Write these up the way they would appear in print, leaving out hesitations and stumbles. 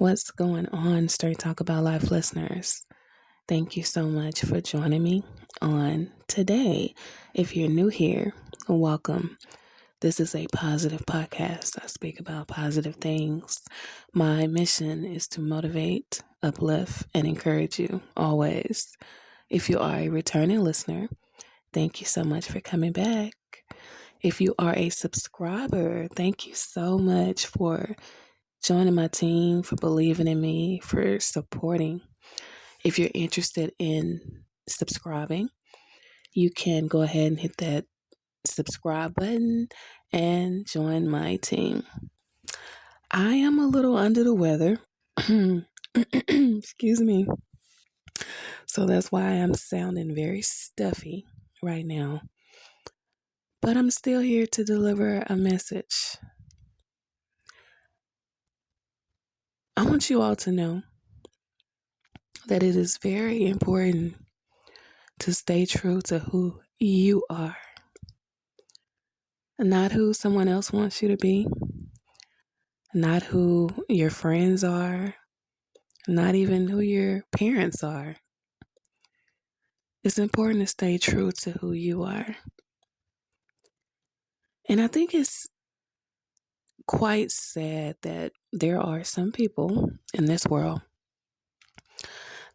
What's going on, Straight Talk About Life listeners? Thank you so much for joining me on today. If you're new here, welcome. This is a positive podcast. I speak about positive things. My mission is to motivate, uplift, and encourage you always. If you are a returning listener, thank you so much for coming back. If you are a subscriber, thank you so much for joining my team, for believing in me, for supporting. If you're interested in subscribing, you can go ahead and hit that subscribe button and join my team. I am a little under the weather. Excuse me. So that's why I'm sounding very stuffy right now. But I'm still here to deliver a message. I want you all to know that it is very important to stay true to who you are, not who someone else wants you to be, not who your friends are, not even who your parents are. It's important to stay true to who you are. And I think it's quite sad that there are some people in this world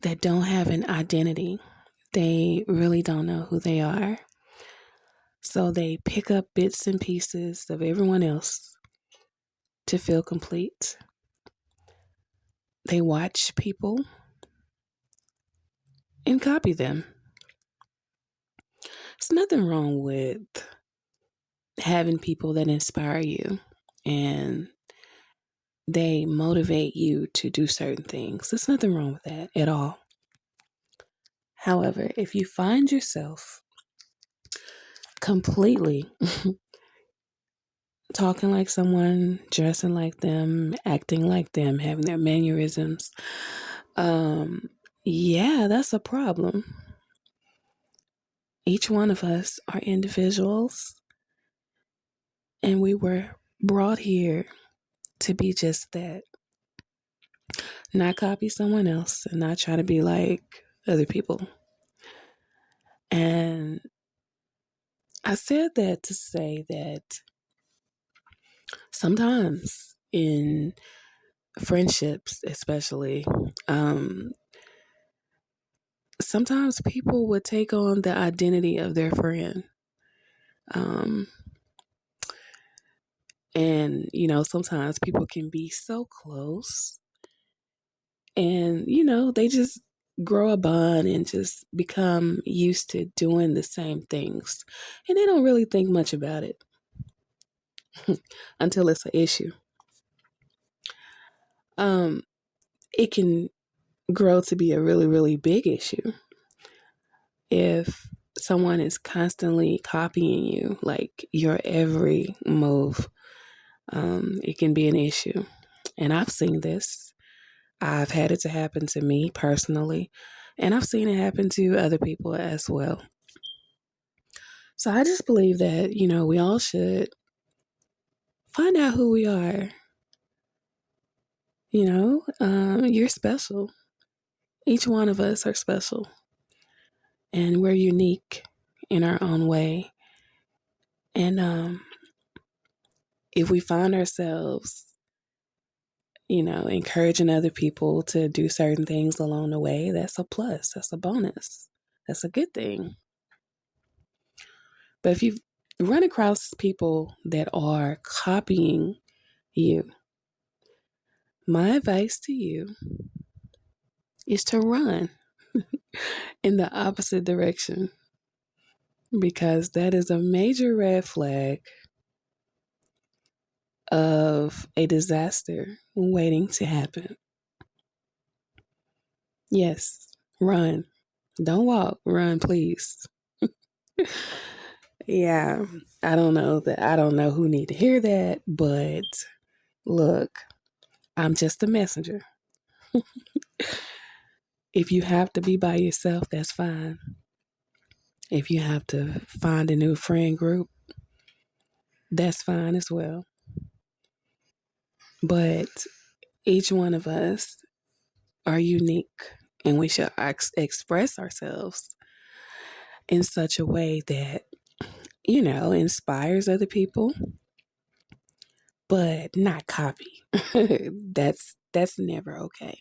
that don't have an identity. They really don't know who they are. So they pick up bits and pieces of everyone else to feel complete. They watch people and copy them. There's nothing wrong with having people that inspire you and they motivate you to do certain things. There's nothing wrong with that at all. However, if you find yourself completely talking like someone, dressing like them, acting like them, having their mannerisms, yeah, that's a problem. Each one of us are individuals, and we were brought here to be just that. Not copy someone else and not try to be like other people. And I said that to say that sometimes in friendships, especially, sometimes people would take on the identity of their friend. And, sometimes people can be so close and, they just grow a bond and just become used to doing the same things. And they don't really think much about it until it's an issue. It can grow to be a really, really big issue if someone is constantly copying you, like your every move. It can be an issue. And I've seen this. I've had it to happen to me personally, and I've seen it happen to other people as well. So I just believe that, we all should find out who we are. You're special. Each one of us are special, and we're unique in our own way. And if we find ourselves, encouraging other people to do certain things along the way, that's a plus. That's a bonus. That's a good thing. But if you run across people that are copying you, my advice to you is to run in the opposite direction, because that is a major red flag of a disaster waiting to happen. Yes, run. Don't walk. Run, please. Yeah, I don't know who need to hear that, but look, I'm just a messenger. If you have to be by yourself, that's fine. If you have to find a new friend group, that's fine as well. But each one of us are unique, and we should express ourselves in such a way that, inspires other people, but not copy. That's never okay.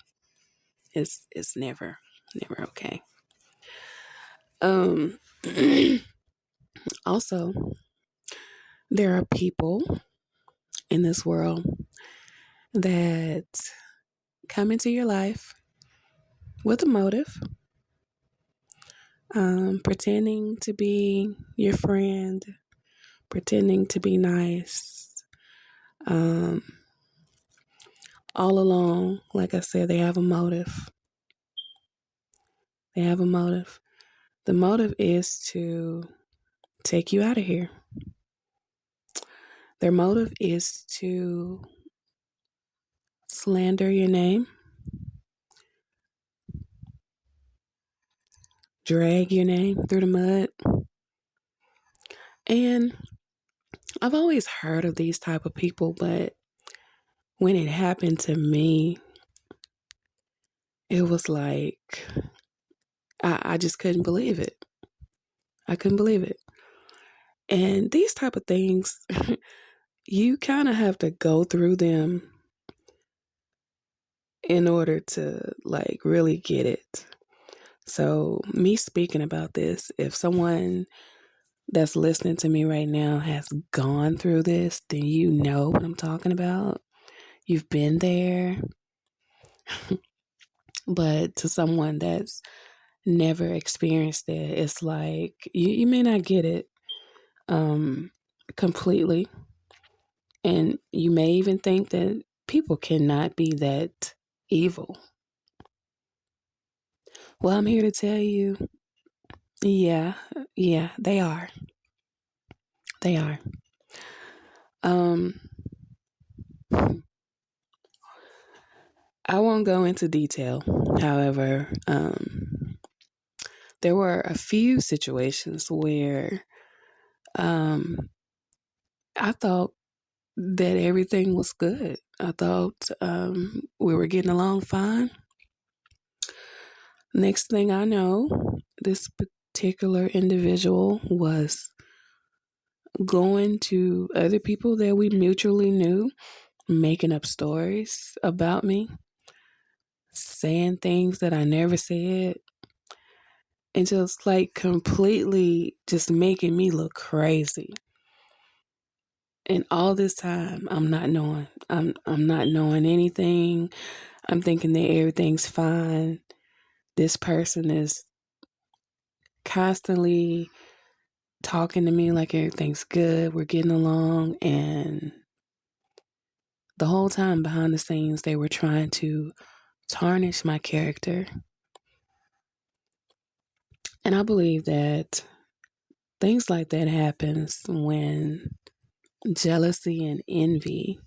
It's never okay. Um Also, there are people in this world that come into your life with a motive, pretending to be your friend, pretending to be nice. Um, all along, like I said, they have a motive. They have a motive. The motive is to take you out of here. Their motive is to slander your name, drag your name through the mud. And I've always heard of these type of people, but when it happened to me, it was like I just couldn't believe it. I couldn't believe it. And these type of things, you kind of have to go through them in order to like really get it. So me speaking about this, if someone that's listening to me right now has gone through this, then you know what I'm talking about. You've been there. But to someone that's never experienced it, it's like you may not get it completely. And you may even think that people cannot be that evil. Well, I'm here to tell you, yeah, they are. They are. Um, I won't go into detail. However, there were a few situations where I thought that everything was good. I thought we were getting along fine. Next thing I know, this particular individual was going to other people that we mutually knew, making up stories about me, saying things that I never said, and just like completely just making me look crazy. And all this time, I'm not knowing. I'm not knowing anything. I'm thinking that everything's fine. This person is constantly talking to me like everything's good. We're getting along. And the whole time behind the scenes, they were trying to tarnish my character. And I believe that things like that happens when jealousy and envy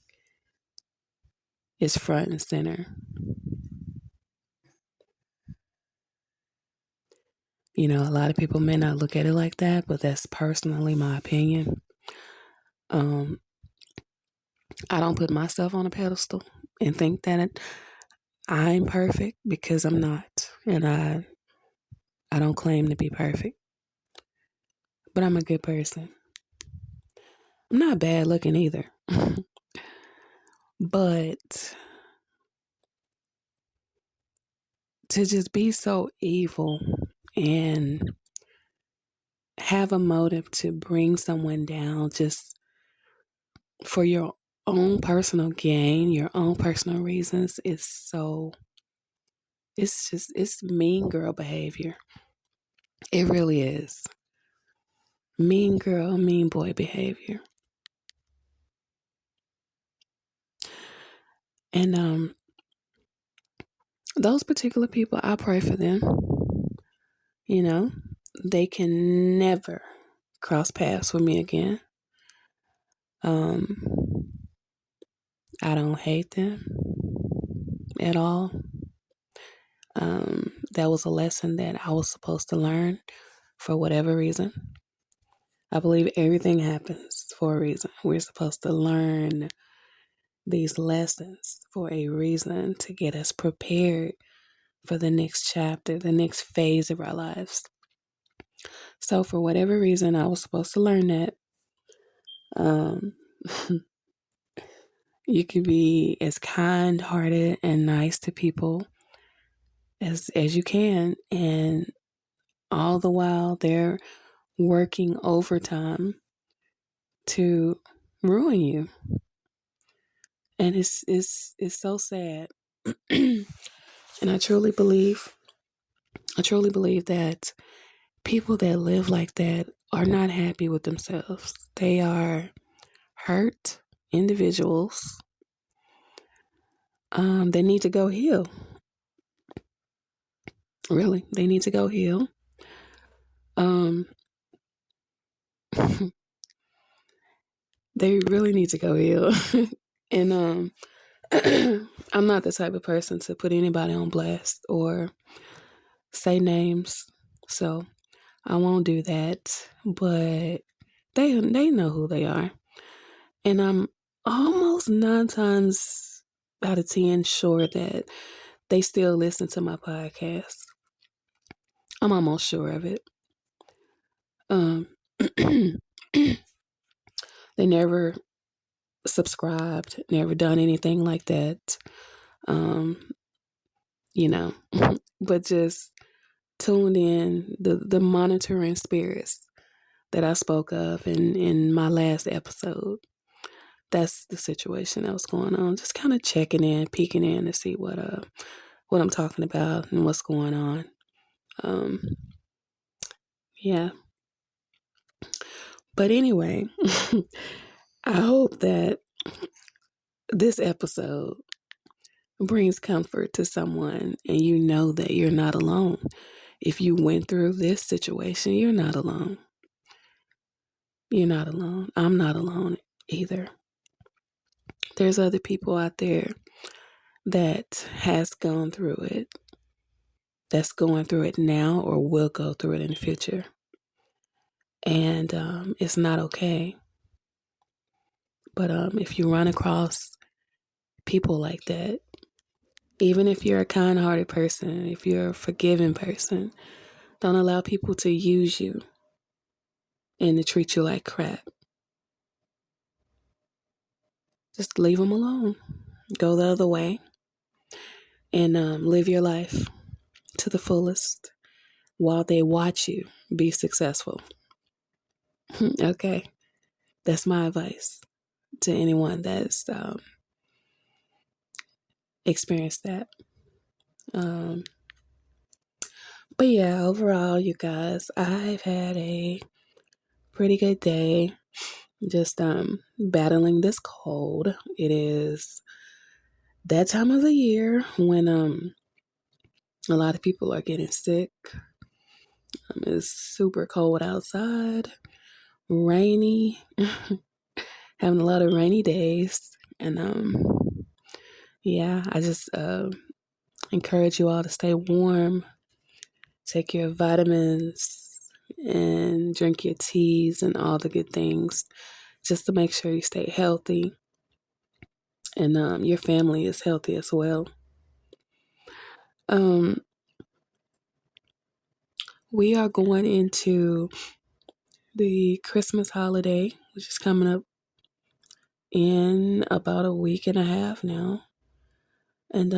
is front and center. A lot of people may not look at it like that, but that's personally my opinion. Um, I don't put myself on a pedestal and think that I'm perfect, because I'm not. And I don't claim to be perfect, but I'm a good person. I'm not bad looking either. But to just be so evil and have a motive to bring someone down just for your own personal gain, your own personal reasons, is so, it's mean girl behavior. It really is. Mean girl, mean boy behavior. And those particular people, I pray for them. You know, they can never cross paths with me again. Um, I don't hate them at all. That was a lesson that I was supposed to learn for whatever reason. I believe everything happens for a reason. We're supposed to learn these lessons for a reason, to get us prepared for the next chapter, the next phase of our lives. So, for whatever reason, I was supposed to learn that. Um, you could be as kind hearted and nice to people as you can, and all the while they're working overtime to ruin you. And it's so sad. And I truly believe that people that live like that are not happy with themselves. They are hurt individuals. They need to go heal. Really, they need to go heal. Um, they really need to go heal. And I'm not the type of person to put anybody on blast or say names, so I won't do that. But they know who they are, and I'm almost 9 times out of 10 sure that they still listen to my podcast. I'm almost sure of it. They never subscribed, never done anything like that. Um, you know, but just tuned in, the monitoring spirits that I spoke of in my last episode. That's the situation that was going on. Just kind of checking in, peeking in to see what I'm talking about and what's going on. Um, yeah. But anyway, I hope that this episode brings comfort to someone, and you know that you're not alone. If you went through this situation, you're not alone. You're not alone. I'm not alone either. There's other people out there that has gone through it, that's going through it now or will go through it in the future. And it's not okay. But if you run across people like that, even if you're a kind-hearted person, if you're a forgiving person, don't allow people to use you and to treat you like crap. Just leave them alone. Go the other way and live your life to the fullest while they watch you be successful. Okay? That's my advice to anyone that's experienced that. Um, but yeah, overall, you guys, I've had a pretty good day. Just battling this cold. It is that time of the year when a lot of people are getting sick. It's super cold outside, rainy, having a lot of rainy days, and yeah, I just encourage you all to stay warm, take your vitamins, and drink your teas and all the good things, just to make sure you stay healthy and your family is healthy as well. Um, we are going into the Christmas holiday, which is coming up in about a week and a half now. And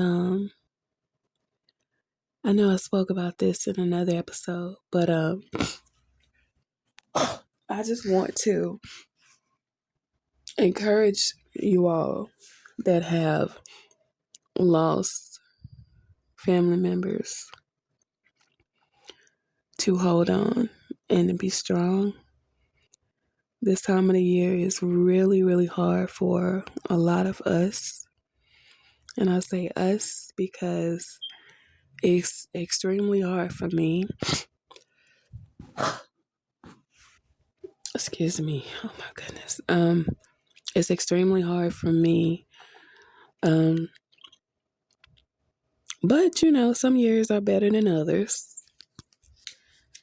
I know I spoke about this in another episode, but I just want to encourage you all that have lost family members to hold on and to be strong. This time of the year is really, really hard for a lot of us. And I say us because it's extremely hard for me. Excuse me. Oh my goodness. It's extremely hard for me. But you know, some years are better than others.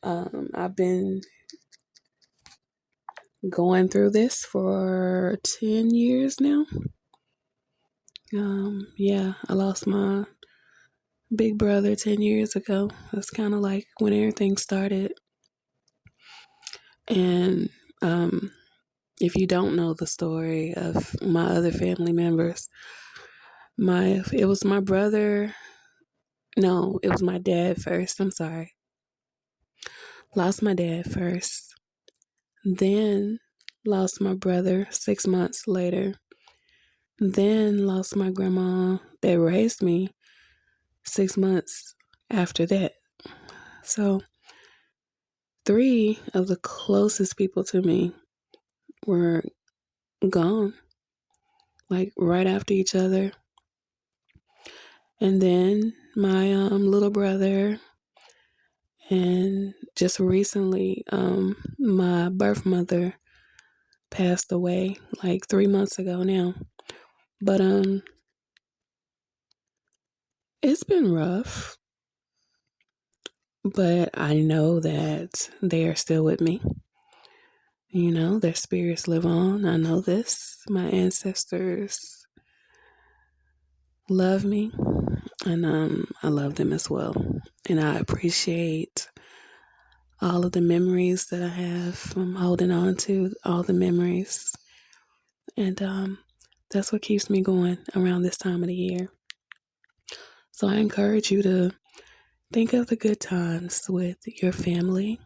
I've been going through this for 10 years now. Yeah, I lost my big brother 10 years ago. That's kind of like when everything started. And if you don't know the story of my other family members, it was my brother. No, it was my dad first. I'm sorry. Lost my dad first. Then lost my brother 6 months later. Then lost my grandma that raised me 6 months after that. So, three of the closest people to me were gone, like right after each other. And then my little brother, and just recently, my birth mother passed away like 3 months ago now. But it's been rough, but I know that they are still with me. You know, their spirits live on. I know this. My ancestors love me, and I love them as well. And I appreciate all of the memories that I have. I'm holding on to all the memories, and that's what keeps me going around this time of the year. So I encourage you to think of the good times with your family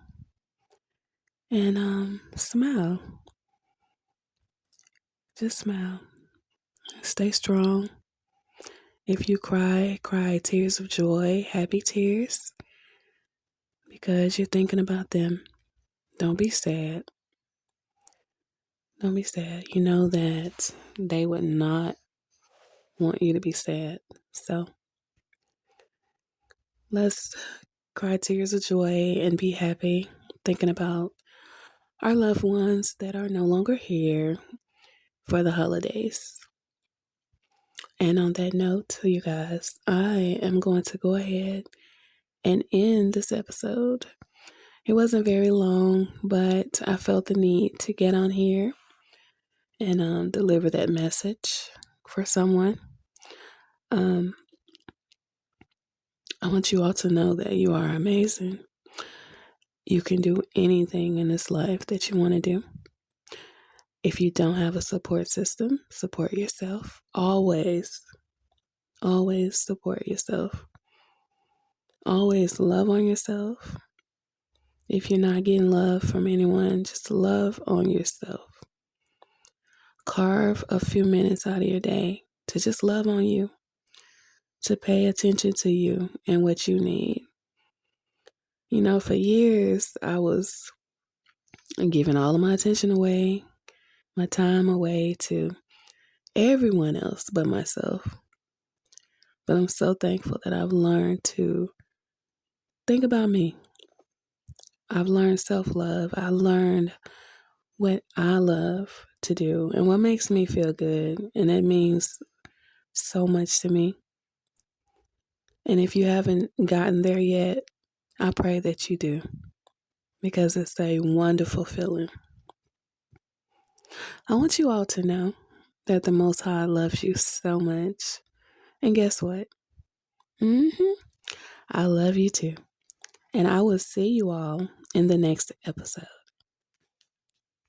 and smile. Just smile. Stay strong. If you cry, cry tears of joy, happy tears, because you're thinking about them. Don't be sad. Don't be sad. You know that they would not want you to be sad. So let's cry tears of joy and be happy, thinking about our loved ones that are no longer here for the holidays. And on that note, you guys, I am going to go ahead and end this episode. It wasn't very long, but I felt the need to get on here and deliver that message for someone. Um, I want you all to know that you are amazing. You can do anything in this life that you want to do. If you don't have a support system, support yourself. Always, always support yourself. Always love on yourself. If you're not getting love from anyone, just love on yourself. Carve a few minutes out of your day to just love on you, to pay attention to you and what you need. You know, for years, I was giving all of my attention away, my time away to everyone else but myself. But I'm so thankful that I've learned to think about me. I've learned self-love. I learned what I love to do and what makes me feel good. And it means so much to me. And if you haven't gotten there yet, I pray that you do, because it's a wonderful feeling. I want you all to know that the Most High loves you so much. And guess what? I love you too. And I will see you all in the next episode.